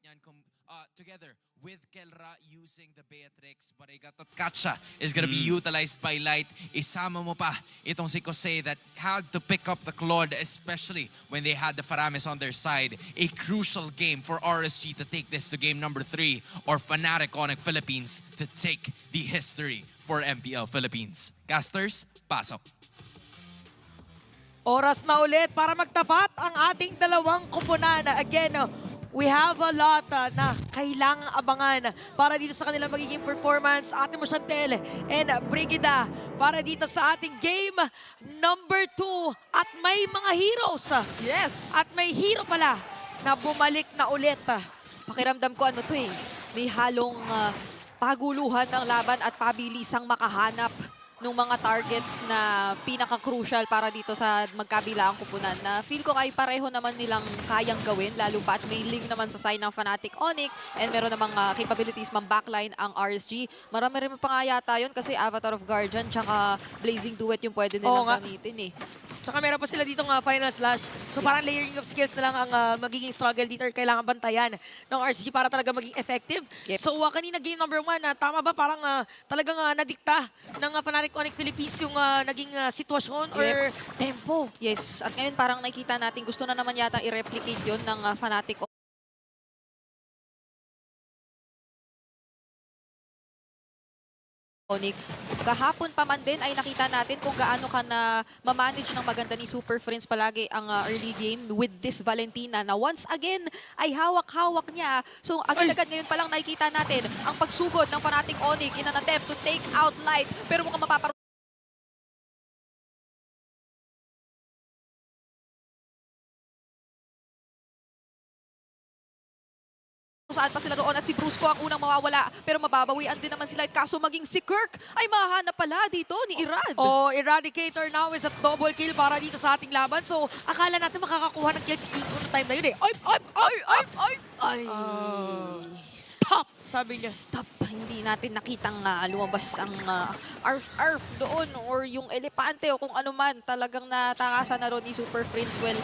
Yan together with Kelra using the Beatrix, Barigatot Katsa is gonna be utilized by Light. Isama mo pa itong si Kosei that had to pick up the Claude, especially when they had the Faramis on their side. A crucial game for RSG to take this to game number 3 or Fnatic Onyx Philippines to take the history for MPL Philippines. Casters, pasok. Oras na ulit para magtapat ang ating dalawang kupunan. Again, we have a lot na kailangang abangan para dito sa kanilang magiging performance. Ate mo Chantel and Brigida para dito sa ating game number 2. At may mga heroes. Yes! At may hero pala na bumalik na ulit. Pakiramdam ko ano to eh. May halong paguluhan ng laban at pabilisang makahanap ng mga targets na pinaka-crucial para dito sa magkabilaang kupunan na feel ko ay pareho naman nilang kayang gawin lalo pa at may link naman sa side ng Fnatic Onyx and meron namang capabilities mang backline ang RSG. Marami rin pa nga yata yun kasi Avatar of Guardian tsaka Blazing Duet yung pwede nilang gamitin eh. Tsaka meron pa sila dito nga Final Slash. So parang layering of skills na lang ang magiging struggle dito or kailangan bantayan ng RSG para talaga maging effective. Yep. So kanina game number 1, tama ba parang talagang nadikta ng Fnatic Onyx Philippines yung naging sitwasyon or tempo? Yes, at ngayon parang nakikita natin gusto na naman yata i-replicate yun ng Fnatic Onyx. Kahapon pa man din ay nakita natin kung gaano ka na mamanage ng maganda ni Super Friends palagi ang early game with this Valentina na once again ay hawak-hawak niya. So agad-agad ngayon pa lang nakikita natin ang pagsugod ng Fnatic Onyx in an attempt to take out Light. Pero mukhang mapaparoon saan pa sila roon at si Brusco ang unang mawawala pero mababawian din naman sila kaso maging si Kirk ay mahanap pala dito ni Irad. Oh, Eradicator now is a double kill para dito sa ating laban. So akala natin makakakuha ng kill si Kiko no time na yun eh. Ay! Stop! Sabi niya. Stop! Hindi natin nakitang lumabas ang arf-arf doon or yung elepante o kung ano man. Talagang natakasan na ron ni Super Friends. Well,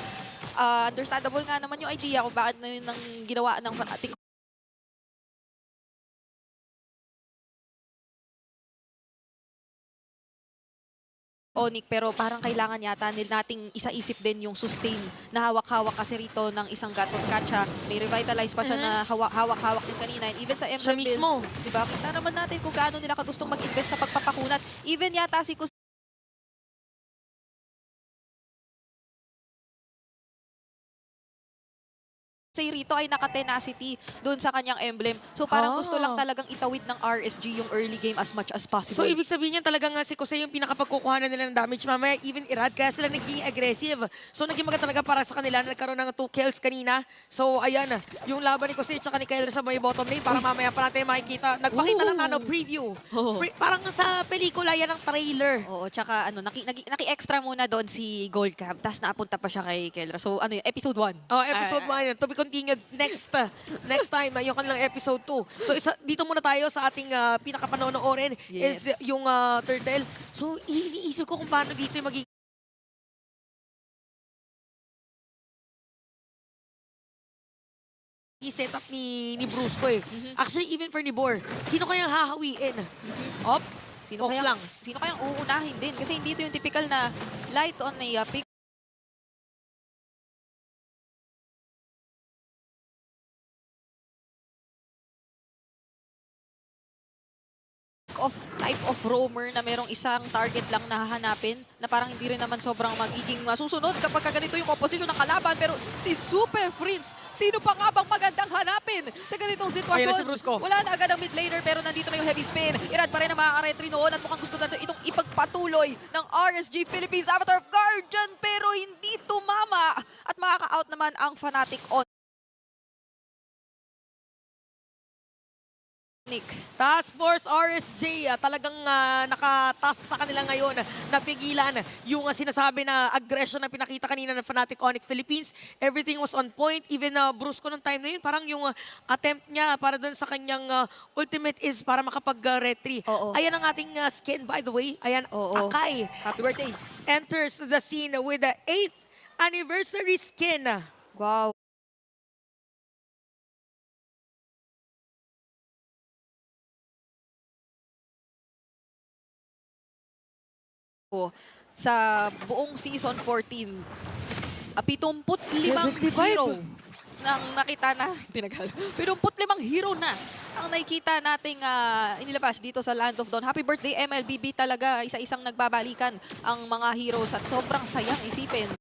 understandable nga naman yung idea kung bakit na yun ang ginawa ng Fnatic Onyx, pero parang kailangan yata nating isa-isip din yung sustain na hawak-hawak kasi rito ng isang Gatot Katsa. May revitalize pa siya na hawak-hawak din kanina. And even sa Emblem builds, diba? Kita naman natin kung gaano nila kagustong mag-invest sa pagpapakunat. Even yata si Kosei rito ay naka-tenacity doon sa kanyang emblem. So parang gusto lang talagang itawid ng RSG yung early game as much as possible. So ibig sabihin niya talagang si Kosei yung pinakapagkukuhanan nila ng damage. Mamaya even Irad kaya sila naging aggressive. So naging maganda talaga para sa kanila. Nagkaroon ng 2 kills kanina. So ayan, yung laban ni Kosei at ni Kyler sa may bottom lane para mamaya pa natin makikita. Nagpakita lang na preview. Parang sa pelikula yan ang trailer. Oo, tsaka naki-extra muna doon si Goldcamp. Tapos napunta pa siya kay Kelra. So ano yun, episode 1. Oh, episode 1. To be continued next time, yung kanilang episode 2. So dito muna tayo sa ating pinakapanonoorin is yung Turtle. So iniisip ko kung paano dito yung magiging setup ni Brusco eh. Actually, even for Nibor, sino kayang hahawiin? Op? Sino kayang uunahin din? Kasi hindi ito yung typical na light on a pick of type of roamer na merong isang target lang na hahanapin na parang hindi rin naman sobrang magiging susunod kapag ganito yung composition ng kalaban. Pero si Super Friends, sino pa nga bang magandang hanapin sa ganitong sitwasyon? Wala na agad ang mid laner pero nandito na yung heavy spin. Irad pa rin ang makaka-retry noon at mukhang gusto na itong ipagpatuloy ng RSG Philippines Avatar of Guardian pero hindi tumama at makaka-out naman ang Fnatic Onyx. Task Force RSG, talagang nakatas sa kanila ngayon, napigilan yung sinasabi na aggression na pinakita kanina ng Fnatic Onyx Philippines. Everything was on point, even Brusco ng time na yun, parang yung attempt niya para dun sa kanyang ultimate is para makapag-retry. Ayan ang ating skin, by the way. Ayan, Akai. Happy birthday. Enters the scene with the 8th anniversary skin. Wow. sa buong season 14. 75 75. hero nang nakita na, tinagal, 75 hero na ang nakikita nating inilabas dito sa Land of Dawn. Happy birthday MLBB talaga, isa-isang nagbabalikan ang mga heroes at sobrang sayang isipin.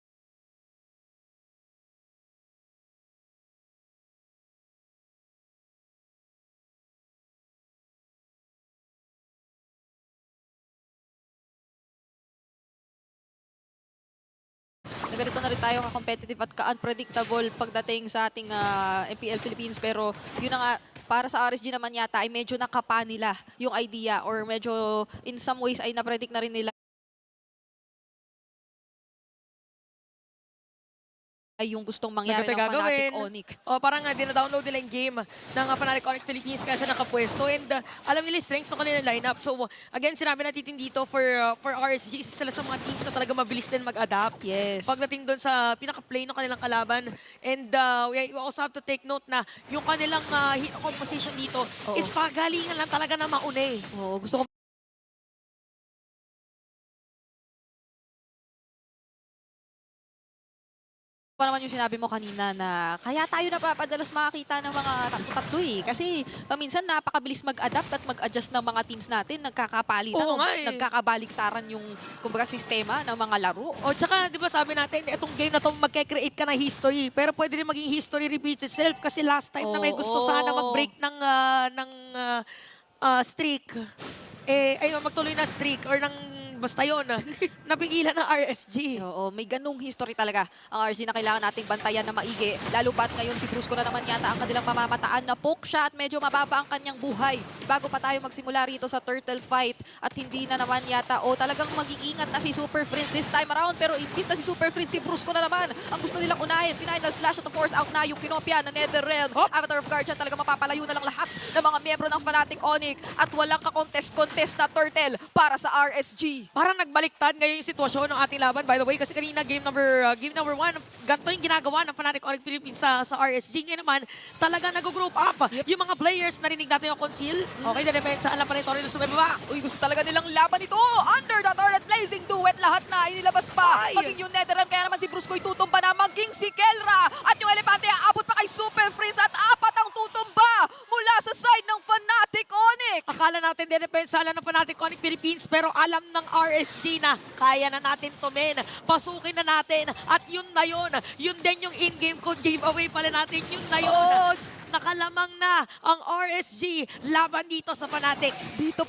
Na ganito na rin tayo ka-competitive at ka-unpredictable pagdating sa ating MPL Philippines. Pero yun na nga, para sa RSG naman yata ay medyo nakapa nila yung idea or medyo in some ways ay na-predict na rin nila ay yung gustong mangyari ng Nagkatay Fnatic gagawin. Onyx. O parang dina-download nila yung game ng Fnatic Onyx Philippines kasi nakapwesto. And alam nila yung strengths ng kanilang lineup. So again, sinabi natin dito for RSG, isa sila sa mga teams na talaga mabilis din mag-adapt. Yes. Pagdating doon sa pinaka-play ng kanilang kalaban. And we also have to take note na yung kanilang composition dito Oo. is pagalingan lang talaga na mauna eh. Oh, gusto ko pa naman yung sinabi mo kanina na kaya tayo napapadalas makakita ng mga tatlo-tatlo eh. Kasi minsan napakabilis mag-adapt at mag-adjust ng mga teams natin. Nagkakapalitan o Oo nga eh. nagkakabaliktaran yung kumbaga sistema ng mga laro. O tsaka, di ba sabi natin, itong game na to magke-create ka ng history. Pero pwede rin maging history repeats itself kasi last time na may gusto Oo. sana mag-break ng streak, ay magtuloy na streak or ng basta yun, napigilan ng RSG. Oo, may ganung history talaga ang RSG na kailangan nating bantayan na maigi. Lalo pat ngayon si Brusco na naman yata ang kanilang mamamataan na poke siya at medyo mababa ang kanyang buhay. Bago pa tayo magsimula rito sa turtle fight at hindi na naman yata talagang mag-iingat na si Super Prince this time around. Pero imbis na si Super Prince, si Brusco na naman ang gusto nilang unahin. Final slash at the force out na yung kinopya na Netherrealm. Avatar of Guardian talaga mapapalayo na lang lahat ng mga miyembro ng Fnatic Onyx at walang ka-contest-contest na turtle para sa RSG. Parang nagbaliktad ngayon yung sitwasyon ng ating laban. By the way, kasi kanina game number 1, ganito yung ginagawa ng Fnatic Onyx Philippines sa RSG. Ngayon naman, talaga nag-group up. Yung mga players, narinig natin yung conceal. Okay, na-defensa, alam pa rin Torino sa may baba. Uy, gusto talaga nilang laban ito. Under the turret, blazing duet, lahat na inilabas pa. Ay! Maging yung Netherrealm, kaya naman si Brusco tutumba na, maging si Kelra. At yung Elepante, aabot pa kay Super Prince at 4 ang tutumba mula sa side ng Fnatic Onyx. Akala natin dedepensa lang ng Fnatic Onyx Philippines pero alam ng RSG na kaya na natin tumin. Pasukin na natin at yun na yun. Yun din yung in-game code giveaway pala natin. Yun na yun. Oo. Nakalamang na ang RSG laban dito sa Fnatic. Dito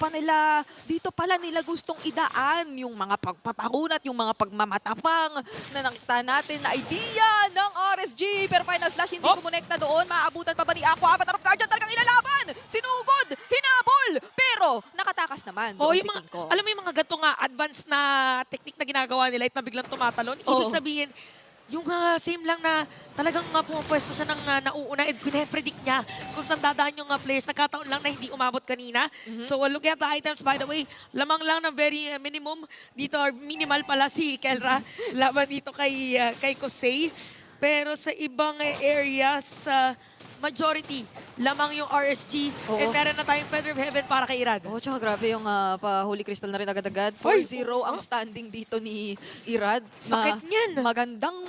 pala nila gustong idaan yung mga pagpapakunat, yung mga pagmamatapang na nakita natin na idea ng RSG. Pero final slash hindi kumonekta doon. Maaabutan pa ba ni Aqua? Avatar of Guardian talagang ilalaban. Sinugod, hinabol. Pero nakatakas naman doon si Yung mga, King Kong. alam mo yung mga gato nga advanced na technique na ginagawa nila at na biglang tumatalon. Ibig sabihin, yung same lang na talagang pumapwesto siya ng nauuna and pinapredict niya kung saan dadaan yung players. Nagkataon lang na hindi umabot kanina. So look at the items, by the way. Lamang lang ng very minimum. Dito, or minimal pala si Kelra. Laban dito kay Kosei. Pero sa ibang areas, majority, lamang yung RSG. Oo. And meron na tayong Feather of Heaven para kay Irad. Oh, tsaka grabe yung pa-Holy Crystal na rin agad-agad. Ay, 4-0 ang standing dito ni Irad. Sakit niyan.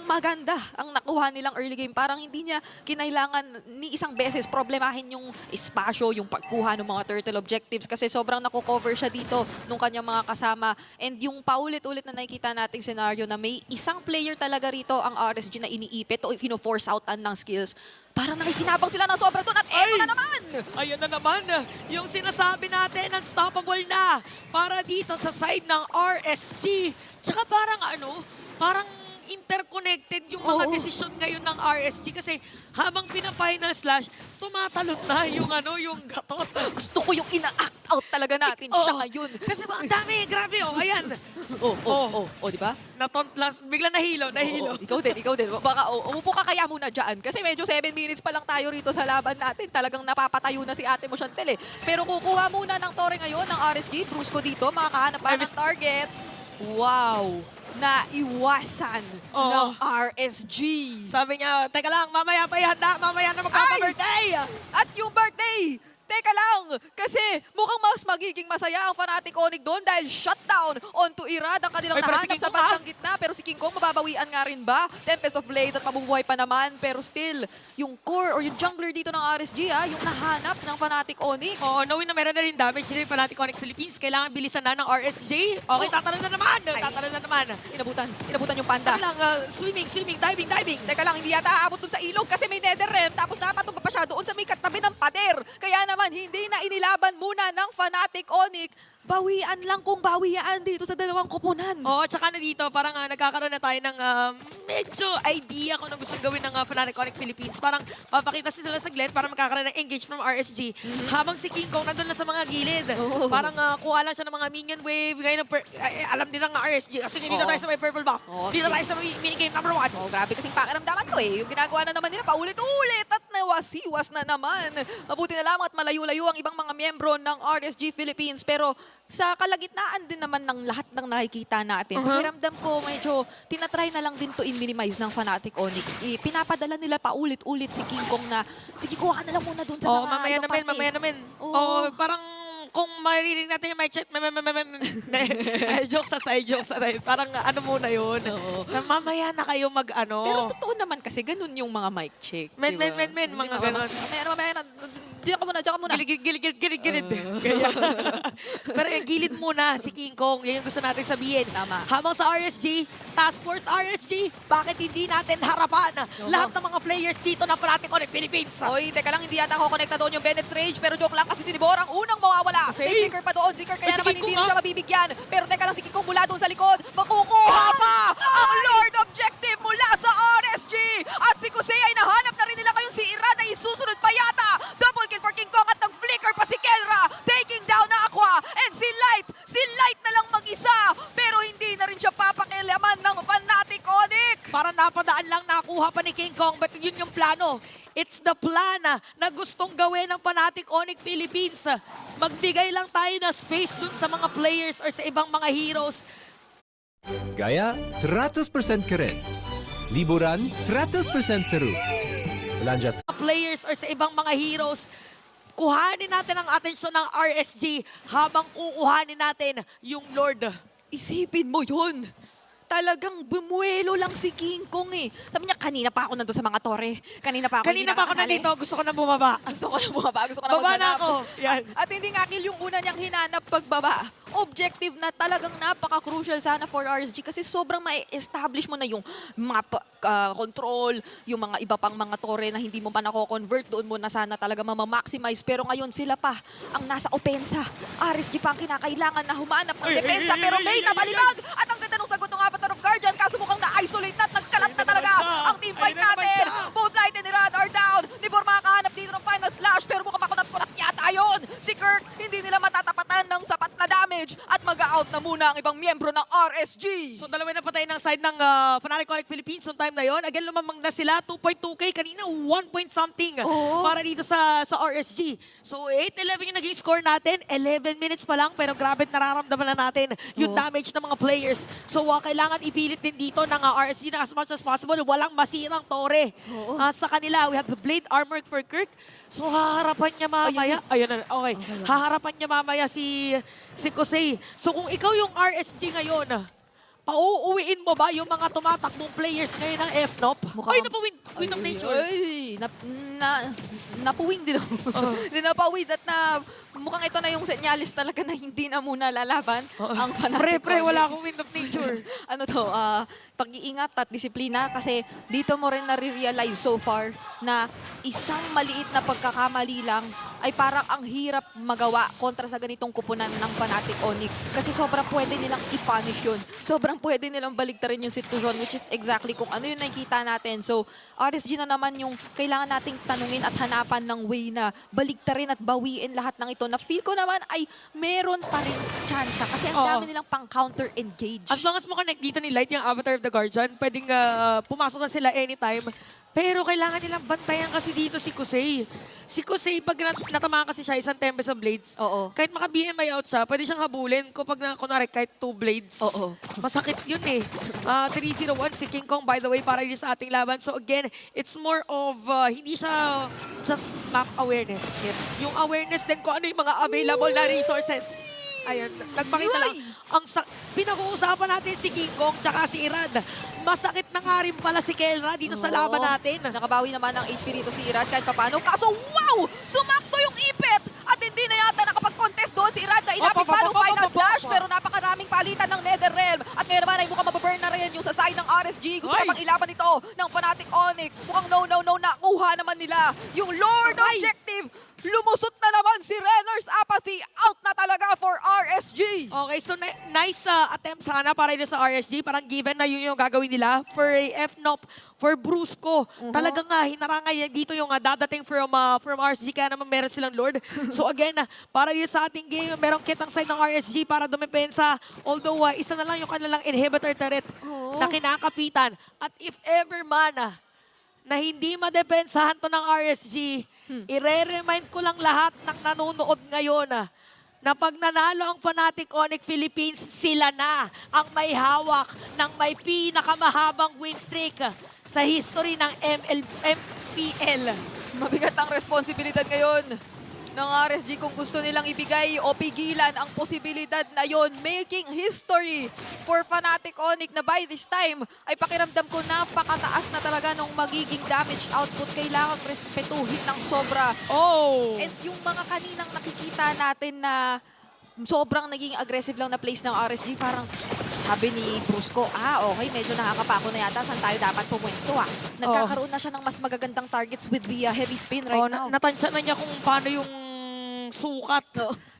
Maganda ang nakuha nilang early game. Parang hindi niya kinailangan ni isang beses problemahin yung espasyo, yung pagkuha ng mga turtle objectives kasi sobrang nakukover siya dito nung kanyang mga kasama. And yung paulit-ulit na nakikita nating senaryo na may isang player talaga rito ang RSG na iniipit o fino-force out ng skills. Parang nakikinabang sila ng sobra doon at eto na naman! Ayan na naman, yung sinasabi natin, unstoppable na para dito sa side ng RSG. Tsaka parang interconnected yung mga Oo. desisyon ngayon ng RSG kasi habang pina-final slash, tumatalon na yung gatot. Gusto ko yung ina-act out talaga natin siya Oo. ngayon. Kasi ang dami, grabe ayan. Di ba? Natont lang, bigla nahilo. Oo, ikaw din. Baka umupo ka kaya muna dyan. Kasi medyo 7 minutes pa lang tayo rito sa laban natin. Talagang napapatayo na si ate mo, Chantel eh. Pero kukuha muna ng tore ngayon ng RSG. Brusco dito, makakahanap pa ng target. Wow! Naiwasan ng RSG. Sabi niya, teka lang, mamaya pa ihanda, mamaya na magpapa-birthday. At yung birthday, teka lang! Kasi mukhang mas magiging masaya ang Fnatic Onyx doon dahil shutdown onto Irad ang kanilang Ay, pero si nahanap King sa Kong, bandang gitna. Pero si King Kong, mababawian nga rin ba? Tempest of Blades at mabubuhay pa naman. Pero still, yung core or yung jungler dito ng RSG, yung nahanap ng Fnatic Onyx. Oo, knowing na meron na rin damage din yung Fnatic Onyx Philippines, kailangan bilisan na ng RSJ. Okay, tatalon na naman! Tatalon na naman! Inabutan yung panda. Lang, swimming, diving! Teka lang, hindi yata aabot dun sa ilog kasi may nether realm tapos napatumba pa siya doon sa may katabi ng pader. Kaya naman, hindi na inilaban muna ng Fnatic Onyx. Bawian lang kung bawian dito sa dalawang kupunan. Oo, tsaka na dito, parang nagkakaroon na tayo ng medyo idea kung ano gustong gawin ng Fnatic Onyx Philippines. Parang papakita sila sa Glenn para magkakaroon ng engage from RSG. Habang si King Kong nandun na sa mga gilid. Oo. Parang kuha lang siya ng mga minion wave. Ngayon, alam din ng RSG. Kasi dito Oo. tayo sa may purple buff. Oo, Dito sige. tayo sa minigame number 1. Oh, grabe kasing pakiramdaman ko eh. Yung ginagawa na naman nila paulit-ulit at nawasiwas na naman. Mabuti na lamang at malayo-layo ang ibang mga miyembro ng RSG Philippines. Pero sa kalagitnaan din naman ng lahat ng nakikita natin, pakiramdam ko medyo tinatry na lang din to i-minimize ng Fnatic Onyx. Pinapadala nila paulit-ulit si King Kong na, sige, kuha ka na lang muna dun sa Oo, mga ibang party. mamaya namin. Oo. Oo, parang kung maririnig natin yung mic check, jokes aside. Parang ano muna yun. Oo. So, mamaya na kayo mag-ano. Pero totoo naman kasi ganun yung mga mic check. Men, diba? mga ganon. Mamaya na. Diyan ka muna. Gilid. Ganyan. Pero yung gilid muna si King Kong. Yan yung gusto natin sabihin. Tama. Habang sa RSG, Task Force RSG, bakit hindi natin harapan lahat ng mga players dito na Fnatic Onyx Philippines? Oy, teka lang, hindi yata ako connecta doon yung Bennett's Rage. Pero joke lang kasi si Nibor ang unang mawawala. Kasi? May Zicker pa doon. Zicker kaya Ay, si naman King hindi Kong, rin siya mabibigyan. Pero teka lang, si King Kong mula doon sa likod. Makukuha pa ang Lord Objective mula sa RSG. At si Kusei ay nahanap na rin nila ngayon si Irad ay isusunod pa yata. Double kill for King Kong at nag-flicker pa si Kelra. Taking down na Aqua. And si Light na lang mag-isa. Pero hindi na rin siya papakilaman ng Fnatic Onyx. Parang napadaan lang, nakuha pa ni King Kong, but yun yung plano. It's the plan na gustong gawin ng Fnatic Onyx Philippines. Magbigay lang tayo na space dun sa mga players or sa ibang mga heroes. Gaya 100% keren. Liburan 100% seru. Belanja Players or sa ibang mga heroes. Kuhanin natin ang atensyon ng RSG habang kukuhanin natin yung Lord. Isipin mo yun. Talagang bumuelo lang si King Kong eh. Sabi niya, kanina pa ako nandun sa mga tore. Kanina pa ako Kanina pa ako nandito, gusto ko na bumaba. Gusto ko na bumaba. Gusto ko na Baba na maghanap. ako. Yan. At hindi nga kill yung una niyang hinanap pagbaba. Objective na talagang napaka-crucial sana for RSG kasi sobrang ma-establish mo na yung map control, yung mga iba pang mga tore na hindi mo pa nako-convert, doon mo na sana talaga mama-maximize. Pero ngayon sila pa ang nasa opensa. RSG pa ang kinakailangan na humanap ng depensa pero may nabalibag. At ang ganda ng sagot ng Avatar of Guardian kaso mukhang na-isolate na at nagkalat na talaga ang teamfight natin. Both Light and Irad are down. Nibor makakahanap dito ng final slash pero mukhang makunat-kunat yata yun. Si Kirk hindi nila matatapatan ng sapat na damage at mag-out na muna ang ibang miyembro ng RSG. So dalawa na patay ng side ng Fnatic Onyx Philippines noong time na yon. Again, lumamang na sila. 2.2k. Kanina, 1 point something Oo. para dito sa RSG. So 8-11 yung naging score natin. 11 minutes pa lang pero grabe nararamdaman na natin yung Oo. damage ng mga players. So kailangan ipilit din dito ng RSG na as much as possible. Walang masirang tore. Oo. Sa kanila, we have the Blade Armor for Kirk. So haharapan niya mamaya. Ayun na. Okay. Haharapan niya mamaya si Kusei. So kung ikaw yung RSG ngayon, pauuwiin mo ba yung mga tumatakbong players ngayon ng FNOP? Mukhang- Ay, napawin. Wind of Nature. Ay, napuwing din ako. Hindi napawid at mukhang ito na yung senyalis talaga na hindi na muna lalaban ang Fnatic Pre, Onyx. wala akong Wind of Nature. Ano to, pag-iingat at disiplina kasi dito mo rin nare-realize so far na isang maliit na pagkakamali lang ay parang ang hirap magawa kontra sa ganitong kupunan ng Fnatic Onyx kasi sobrang pwede nilang i-punish yun. Sobrang pwede nilang baliktarin yung sitwasyon which is exactly kung ano yung nakikita natin. So, RSG na naman yung kailangan nating tanungin at hanapan ng way na baliktarin at bawiin lahat ng ito na feel ko naman ay meron pa rin chance kasi ang Oo. dami nilang pang-counter engage. As long as mo connect dito ni Light yung Avatar of the Guardian, pwedeng pumasok na sila anytime. Pero kailangan nilang bantayan kasi dito si Kusei. Si Kusei, pag natamaan kasi siya, isang Tempest of Blades, Oo. kahit maka-BMI out siya, pwede siyang habulin kapag kunwari kahit 2 blades. Oo. Masakit yun eh. 301, si King Kong, by the way, para yun sa ating laban. So again, it's more of, hindi siya just map awareness. Yep. Yung awareness din kung ano yung mga available na resources. Ayun, nagpakita lang. Pinag-uusapan natin si King Kong tsaka si Irad. Masakit na nga rin pala si Kelra dito sa laban Oo. natin. Nakabawi naman ng HP rito si Irad kahit papaano. Kaso wow! Sumakto yung ipit! At hindi na yata nakapag-contest doon si Irad na ilapit pa ng final slash. Pero napakaraming palitan ng Netherrealm. At ngayon naman ay mukhang mababurn na rin yung sa side ng RSG. Gusto Ay! namang ilaban ito ng Fnatic Onyx. Mukhang no, nakuha naman nila yung Lord Ay! Objective. Lumusot na naman si Renner's Apathy. Out na talaga for RSG. Okay, so nice attempt sana para dito sa RSG. Parang given na yun yung gagawin nila. For a FNOP, for Brusco. Talagang hinarangay dito yung dadating from RSG. Kaya naman meron silang Lord. So again, para dito sa ating game, merong kit ang side ng RSG para dumepensa. Although isa na lang yung kanilang inhibitor turret na kinakapitan. At if ever man na hindi madepensahan to ng RSG, ire-remind ko lang lahat ng nanonood ngayon na pag nanalo ang Fnatic Onyx Philippines, sila na ang may hawak ng may pinakamahabang win streak sa history ng MPL. Mabigat ang responsibilidad ngayon ng RSG kung gusto nilang ibigay o pigilan ang posibilidad na yon, making history for Fnatic Onyx na by this time ay pakiramdam ko napakataas na talaga nung magiging damage output. Kailangan respetuhin ng sobra. Oh! And yung mga kaninang nakikita natin na sobrang naging aggressive lang na place ng RSG, parang sabi ni Brusco, okay, medyo nakakapako na yata. Saan tayo dapat pumwesto Nagkakaroon na siya ng mas magagandang targets with the heavy spin right now. Natansya na niya kung paano yung sukat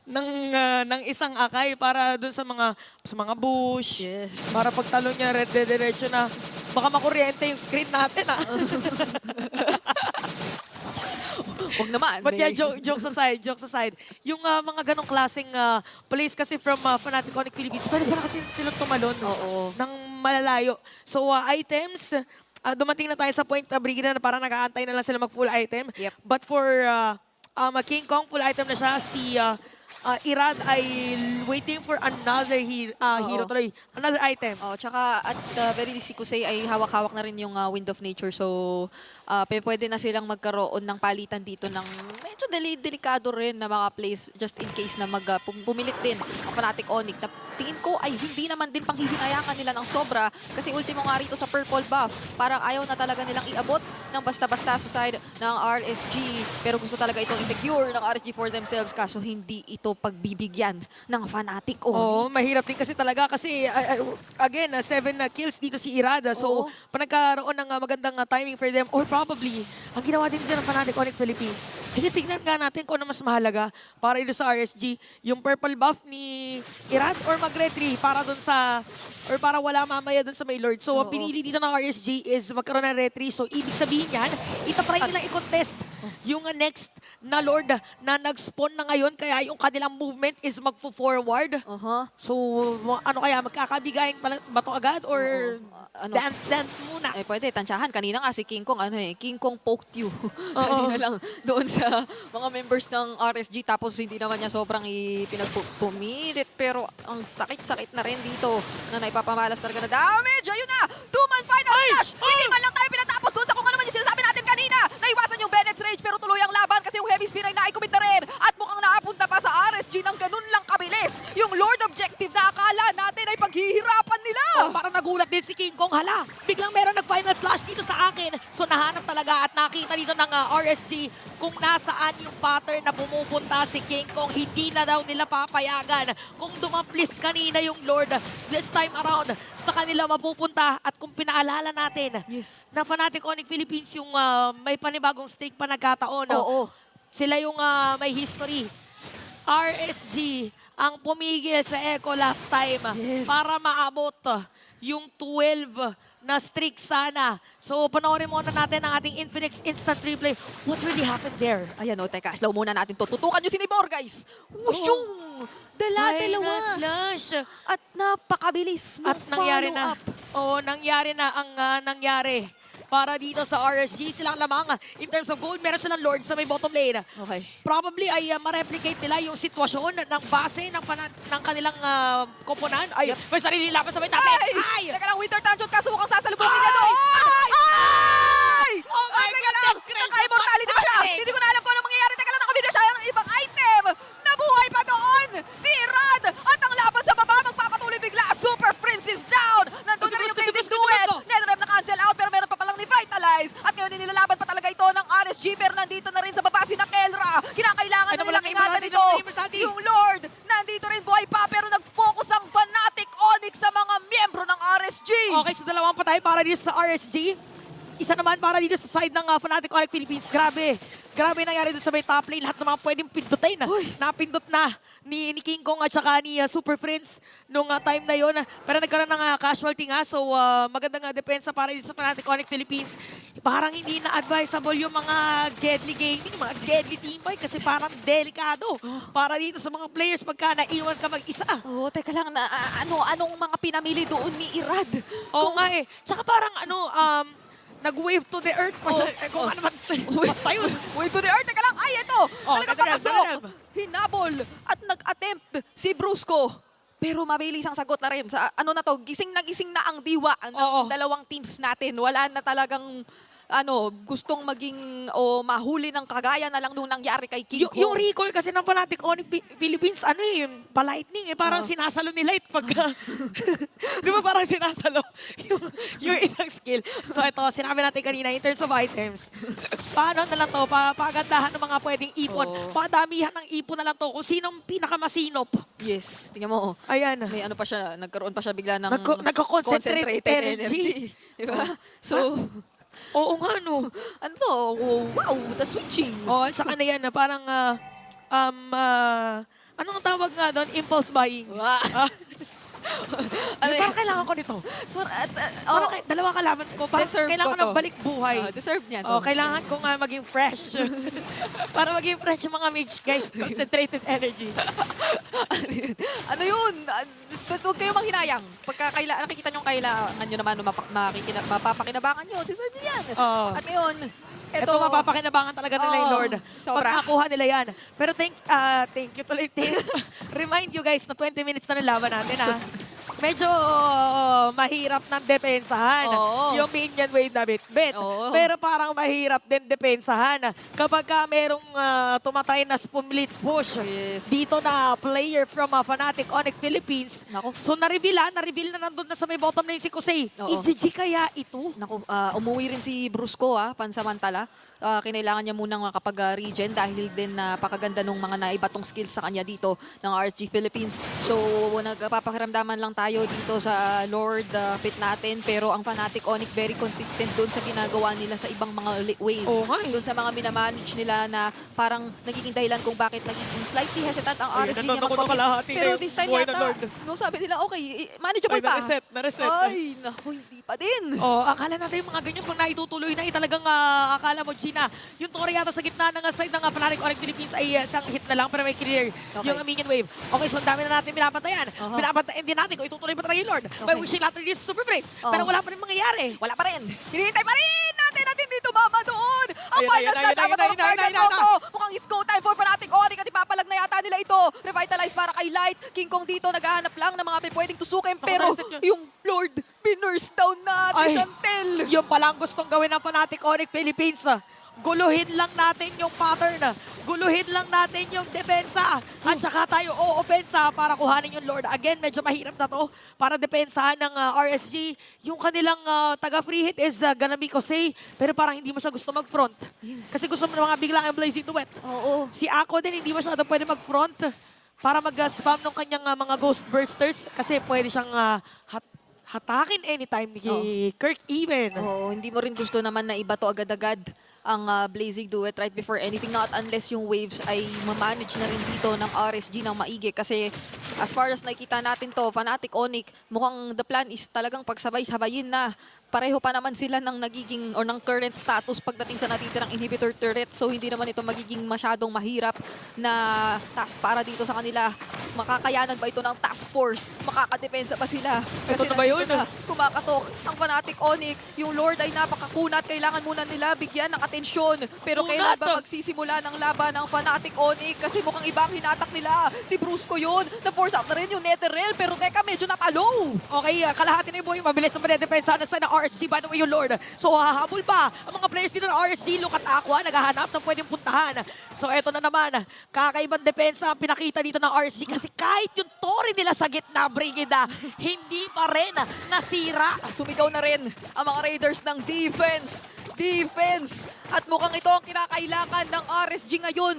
ng isang akay para dun sa mga bush. Yes. Para pagtalo niya, diretso na. Baka makuryente yung screen natin Huwag naman. But yeah, jokes aside. Yung mga ganong klaseng plays kasi from Fnatic Onyx Philippines, pwede pala kasi silang tumalon ng malalayo. So items, dumating na tayo sa point na Brigida na parang nag-aantay na lang sila mag-full item. Yep. But for King Kong, full item na siya. Si Irad ay waiting for another hero tuloy. Another item. Tsaka at very least si Kusei ay hawak-hawak na rin yung Wind of Nature. So, pwede na silang magkaroon ng palitan dito ng medyo delikado rin na mga plays just in case na pumilit din ang Fnatic Onyx. Na tingin ko ay hindi naman din panghihinayangan nila ng sobra kasi ultimo nga rito sa purple buff. Parang ayaw na talaga nilang iabot ng basta-basta sa side ng RSG. Pero gusto talaga itong i-secure ng RSG for themselves kaso hindi ito pagbibigyan ng Fnatic Onyx. Oo, mahirap din kasi talaga kasi again, 7 kills dito si Irada. So, panagkaroon ng magandang timing for them or probably, ang ginawa din dito ng Fnatic Onyx Philippines. Sige, tignan nga natin kung ano mas mahalaga para ito sa RSG. Yung purple buff ni Irad or mag-red 3 para dun sa or para wala mamaya dun sa may Lord. So, ang pinili dito ng RSG is magkaroon ng red 3. So, ibig sabihin yan, itatry nilang i-contest yung next na Lord na nag-spawn na ngayon. Kaya yung kanilang movement is magfo-forward. So, ano kaya, magkakabigayang bato agad or dance muna? Pwede, tansyahan. Kanina nga si King Kong, King Kong poked you. Kanina lang doon sa mga members ng RSG. Tapos hindi naman niya sobrang pinagpumilit. Pero ang sakit-sakit na rin dito na naipapamalas talaga na damage. Ayun na! 2-man final slash! Hindi man lang tayo pinatapos doon sa kung ano man yung sinasabi natin kanina. Naiwasan yung Bennett's Rage pero tuloy ang laban kasi yung heavy spin ay naikumit na rin. At mukhang naapunta pa sa RSG ng ganun lang kabilis. Yung Lord Objective na akala natin ay paghihirapan nila. Parang nagulat din si King Kong. Hala, biglang meron nag-final slash dito sa akin. So nahanap talaga at nakita dito ng RSG kung nasaan yung pattern na pumupunta si King Kong. Hindi na daw nila papayagan. Kung dumaplis kanina yung Lord, this time around, sa kanila mapupunta. At kung pinaalala natin, na Fnatic Onyx Philippines yung may panibagong stake pa nagkataon. Sila yung may history. RSG ang pumigil sa Echo last time para maabot yung 12 na streak sana. So, panoorin muna natin ang ating Infinix Instant Replay. What really happened there? Ayan teka, slow muna natin to. Tutukan nyo si Nibor, guys. Wushung! Dala-dalawa. Flash. At napakabilis ng At nangyari na. follow-up. Nangyari na ang nangyari. para dito sa RSG. Silang lamang in terms of gold, meron silang Lord sa may bottom lane. Okay. Probably ay ma-replicate nila yung sitwasyon ng base ng kanilang koponan. Ay, Yep. may sarili laban sa may tapet. Ay! Teka lang, Winter Tanjot, kaso mukhang sasalubungin niya Ay! doon. Ay! Ay! Oh my Teka lang, goodness gracious, naka-immortality ba siya? Sonic! Hindi ko na alam kung anong mangyayari. Teka lang, nakabibigay siya ng ibang item. Nabuhay pa doon si Rad. At ang laban sa baba, magpapatuloy bigla. Super Prince is down. Nandun na rin yung Blazing Duet. Netherrealm na-cancel out, pero meron pa palang ni-Vitalize. At ngayon, nilalaban pa talaga ito ng RSG, pero nandito na rin sa baba si Kelra. Kinakailangan Ay, na nawala nilang kay ingatan Immortality, ito. nawala kay Immortality. Yung Lord, nandito rin buhay pa, pero nag-focus ang Fnatic Onyx sa mga miyembro ng RSG. Okay, so dalawang patay para dito sa RSG. Isa naman para dito sa side ng Fnatic Onyx Philippines. Grabe. Grabe nangyari doon sa may top lane. Lahat ng mga pwedeng pindutin. Napindot na ni King Kong at saka ni Super Prince nung time na yon. Pero nagkaroon ng casualty nga. So magandang depensa para dito sa Fnatic Onyx Philippines. Parang hindi na advisable yung mga deadly gaming, mga deadly team fight kasi parang delikado para dito sa mga players pagka naiwan ka mag-isa. Oh, teka lang, anong mga pinamili doon ni Irad? Oo nga eh. Tsaka parang nag-wave to the earth pa siya. Kung ano man. Basta yun. Wave to the earth, teka lang. Ay, ito. Talagang Netherrealm, papasok. Netherrealm. Hinabol at nag-attempt si Brusco. Pero mabilis ang sagot na rin. Sa, ano na to, gising na ang diwa ng Oo. dalawang teams natin. Wala na talagang gustong maging o mahuli ng kagaya na lang nung nangyari kay King Kong. Yung recall kasi ng Fnatic Onyx Philippines, pa-lightning eh. Parang sinasalo ni Light pagka... Di ba parang sinasalo yung isang skill. So ito, sinabi natin kanina in terms of items. Paano na lang to? Pagandahan ng mga pwedeng ipon. Oo. Padamihan ng ipon na lang to. Kung sinong pinakamasinop. Yes, tingnan mo. Ayan. May ano pa siya, nagkaroon pa siya bigla ng Nagko-concentrated energy. Diba? So, Oo nga no. ano to? Wow, the switching. Oo, saka na yan na parang... anong tawag nga doon? Impulse buying. Wow. Ano Parang kailangan ko nito. Parang dalawa kalaban ko. Parang Deserve kailangan ko ko ng to. balik buhay. Deserve niya to. Oh, kailangan ko nga maging fresh. Para maging fresh yung mga mage, guys. Concentrated energy. Ano yun? Huwag kayong manghinayang. Pagka nakikita nyo kailangan nyo naman mapapakinabangan nyo, deserve niyo yan. Oo. At ngayon, Ito, mapapakinabangan talaga nila yung Oo, Lord. sobra. Pag nakuha nila yan. Pero thank you tuloy. Remind you guys na 20 minutes na ng laban natin, ha? Medyo mahirap ng depensahan. Oo. Yung minion wave na bit-bit. Oo. Pero parang mahirap din depensahan. Kapag merong tumatay na split push Yes. dito na player from Fnatic Onyx Philippines. Naku. So na-reveal na nandun na sa may bottom lane si Kusei. Oo. EGG kaya ito? naku, umuwi rin si Brusco, pansamantala. Kinailangan niya munang makapag-regen dahil din napakaganda nung mga naibatong skills sa kanya dito ng RSG Philippines. So, nagpapakiramdaman lang tayo dito sa Lord pit natin. Pero ang Fnatic Onyx very consistent doon sa ginagawa nila sa ibang mga waves. Oo nga eh. Doon sa mga minamanage nila na parang nagiging dahilan kung bakit nagiging slightly hesitant ang Ayun, RSG niya nandun ako mag-commit. kalahati na Pero yung this time buhay ng yata, Lord. no, sabi nila, okay, manageable Ay, pa. na-reset. Ay, naku, hindi pa din. Oh, akala natin yung mga ganyan pag naitutuloy na talagang akala mo Gina, yung Tori yata sa gitna ng side ng Fnatic Onyx Philippines ay isang hit na lang pero may clear yung minion wave. Okay, so ang dami na natin pinapatayan. Pinapatayan din natin kung itutuloy pa talaga yung Lord. By wishing later this Super Prince. Pero wala pa rin mangyayari. Wala pa rin. Hinihintay pa rin natin at hindi tumama doon. Ang Ayun, final ayun, slash ayun, avatar ayun, ayun, final ayun, ayun, combo. Mukhang is go time for Fnatic Onyx at ipapalag na yata nila ito. Revitalize para kay Light. King Kong dito naghahanap lang ng mga pwedeng tusukin pero reset yun. yung Lord binurse down natin, Ay. Chantel. Yung palang gustong gawin ng Fnatic Onyx Philippines. Guluhin lang natin yung pattern. Guluhin lang natin yung depensa. At saka tayo o-opensa para kuhanin yung Lord. Again, medyo mahirap na to para depensahan ng RSG. Yung kanilang taga-free hit is gonna be Kusei. Pero parang hindi mo siya gusto mag-front. Kasi gusto mo ng mga biglang ang Blazing Duet. Oo. Si Ako din, hindi masyado pwede mag-front para mag-spam ng kanyang mga Ghost Bursters. Kasi pwede siyang hatakin anytime ni Kirk even. Oo, hindi mo rin gusto naman na iba to agad-agad ang Blazing Duet right before anything. Not unless yung waves ay mamanage na rin dito ng RSG ng maigi. Kasi as far as nakikita natin to, Fnatic Onyx, mukhang the plan is talagang pagsabay-sabayin na pareho pa naman sila ng nagiging or ng current status pagdating sa natitirang inhibitor turret. So hindi naman ito magiging masyadong mahirap na task para dito sa kanila. Makakayanan ba ito ng task force? Makakadepensa ba sila? Ito na ba yun? nandito na, kumakatok ang Fnatic Onyx. Yung Lord ay napakakunat. Kailangan muna nila bigyan ng atensyon. Pero kailan ba magsisimula ng laban ng Fnatic Onyx? Kasi mukhang ibang hinatak nila. Si Brusco yun. Na-force out na rin yung Netherrealm. Pero teka, medyo napalow. Okay, kalahati na yung buhay. Mabilis na madedepensa na sa RSG. By the way, yung Lord. So, hahabol pa ang mga players dito ng RSG. Look at Aqua. Naghahanap ng pwedeng puntahan. So, eto na naman. Kakaibang depensa ang pinakita dito ng RSG. Kasi kahit yung Tori nila sa gitna, Brigida, hindi pa rin nasira. Sumigaw na rin ang mga Raiders ng defense. Defense! At mukhang ito ang kinakailangan ng RSG ngayon.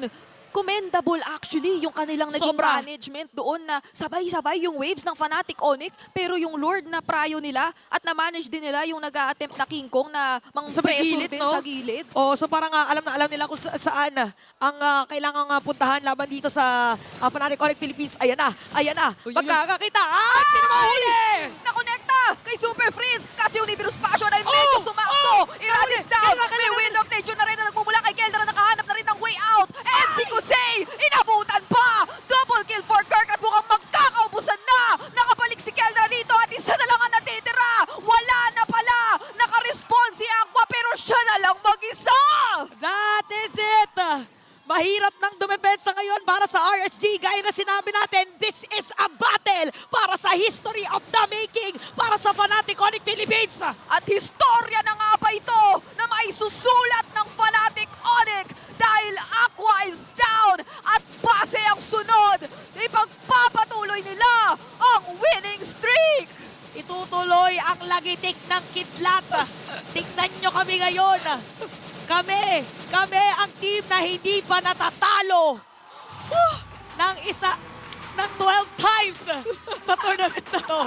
Commendable actually yung kanilang naging Sobra. management doon na sabay-sabay yung waves ng Fnatic Onyx pero yung Lord na prayo nila at na-manage din nila yung nag-a-attempt na King Kong na mang Sa may pressure gilid, din no? sa gilid. Oh, so parang alam na alam nila kung saan ang kailangang puntahan laban dito sa Fnatic Onyx Philippines. Ayan na, ayan na. Uy, Magkakakita. At sino mahuli? Nakonekta kay Super Friends kasi yung Universe Passion ay medyo sumakto. Iradis down. May Wind of Nature na rin na nagmumula kay Keldra na nakahanap na rin ng way out. And si Kusei, inabutan pa. Double kill for Kirk at mukhang magkakaubusan na. Nakabalik si Keldra dito at isa na lang ang natitira. Wala na pala. Naka-response si Aqua pero siya na lang mag-isa. That is it! Mahirap nang dumepensa ngayon para sa RSG. Gaya na sinabi natin, this is a battle para sa history of the making para sa Fnatic Onyx Philippines. At historya na nga ba ito na maisusulat ng Fnatic Onyx dahil Aqua is down at base ang sunod. Ipagpapatuloy nila ang winning streak. Itutuloy ang lagitik ng kidlat. Tignan nyo kami ngayon. Kami ang team na hindi pa natatalo ng 12 times sa tournament na to.